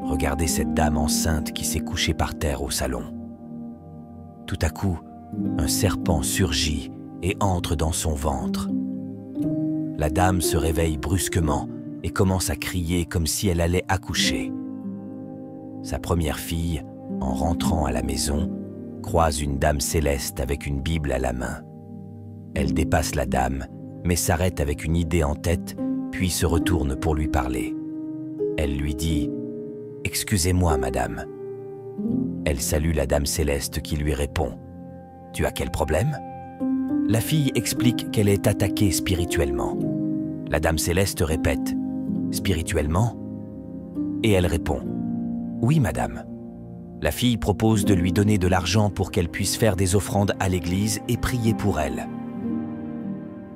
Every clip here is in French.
Regardez cette dame enceinte qui s'est couchée par terre au salon. Tout à coup, un serpent surgit et entre dans son ventre. La dame se réveille brusquement et commence à crier comme si elle allait accoucher. Sa première fille, en rentrant à la maison, croise une dame céleste avec une Bible à la main. Elle dépasse la dame, mais s'arrête avec une idée en tête, puis se retourne pour lui parler. Elle lui dit « Excusez-moi, madame ». Elle salue la dame céleste qui lui répond « Tu as quel problème ?» La fille explique qu'elle est attaquée spirituellement. La dame céleste répète « Spirituellement ?» Et elle répond « Oui, madame ». La fille propose de lui donner de l'argent pour qu'elle puisse faire des offrandes à l'église et prier pour elle.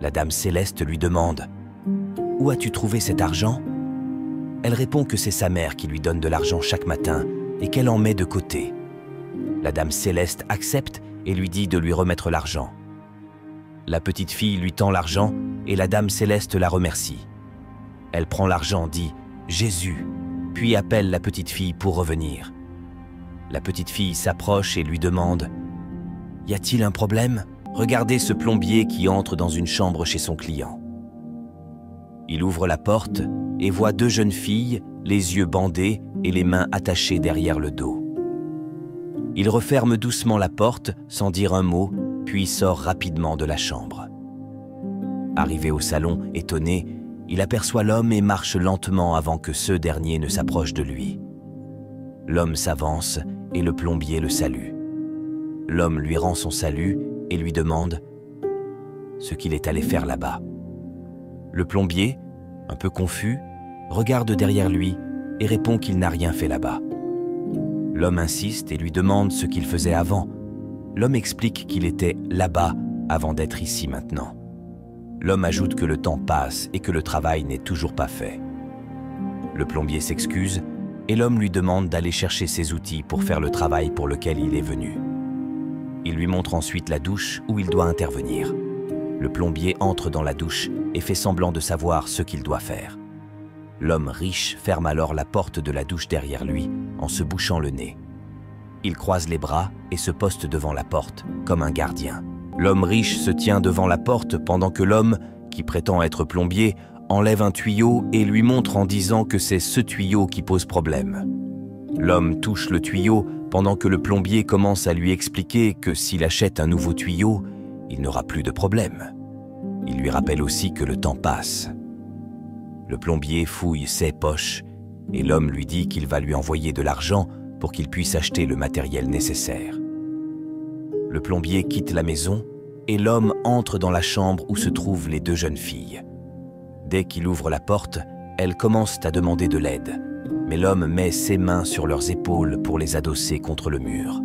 La dame céleste lui demande « Où as-tu trouvé cet argent ?» Elle répond que c'est sa mère qui lui donne de l'argent chaque matin et qu'elle en met de côté. La dame céleste accepte et lui dit de lui remettre l'argent. La petite fille lui tend l'argent et la dame céleste la remercie. Elle prend l'argent, dit « Jésus », puis appelle la petite fille pour revenir. La petite fille s'approche et lui demande « Y a-t-il un problème ? Regardez ce plombier qui entre dans une chambre chez son client. » Il ouvre la porte et voit deux jeunes filles, les yeux bandés et les mains attachées derrière le dos. Il referme doucement la porte sans dire un mot, puis sort rapidement de la chambre. Arrivé au salon, étonné, il aperçoit l'homme et marche lentement avant que ce dernier ne s'approche de lui. L'homme s'avance et le plombier le salue. L'homme lui rend son salut et lui demande ce qu'il est allé faire là-bas. Le plombier, un peu confus, regarde derrière lui et répond qu'il n'a rien fait là-bas. L'homme insiste et lui demande ce qu'il faisait avant. L'homme explique qu'il était là-bas avant d'être ici maintenant. L'homme ajoute que le temps passe et que le travail n'est toujours pas fait. Le plombier s'excuse et l'homme lui demande d'aller chercher ses outils pour faire le travail pour lequel il est venu. Il lui montre ensuite la douche où il doit intervenir. Le plombier entre dans la douche et fait semblant de savoir ce qu'il doit faire. L'homme riche ferme alors la porte de la douche derrière lui en se bouchant le nez. Il croise les bras et se poste devant la porte, comme un gardien. L'homme riche se tient devant la porte pendant que l'homme, qui prétend être plombier, enlève un tuyau et lui montre en disant que c'est ce tuyau qui pose problème. L'homme touche le tuyau pendant que le plombier commence à lui expliquer que s'il achète un nouveau tuyau, il n'aura plus de problème. Il lui rappelle aussi que le temps passe. Le plombier fouille ses poches et l'homme lui dit qu'il va lui envoyer de l'argent pour qu'il puisse acheter le matériel nécessaire. Le plombier quitte la maison et l'homme entre dans la chambre où se trouvent les deux jeunes filles. Dès qu'il ouvre la porte, elles commencent à demander de l'aide, mais l'homme met ses mains sur leurs épaules pour les adosser contre le mur.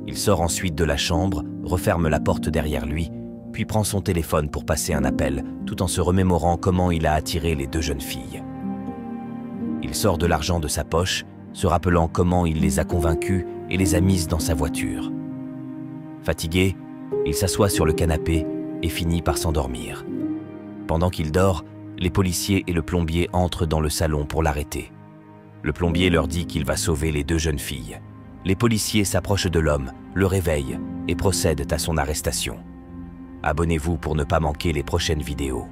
Il sort ensuite de la chambre, referme la porte derrière lui, puis prend son téléphone pour passer un appel, tout en se remémorant comment il a attiré les deux jeunes filles. Il sort de l'argent de sa poche, se rappelant comment il les a convaincues et les a mises dans sa voiture. Fatigué, il s'assoit sur le canapé et finit par s'endormir. Pendant qu'il dort, les policiers et le plombier entrent dans le salon pour l'arrêter. Le plombier leur dit qu'il va sauver les deux jeunes filles. Les policiers s'approchent de l'homme, le réveillent et procèdent à son arrestation. Abonnez-vous pour ne pas manquer les prochaines vidéos.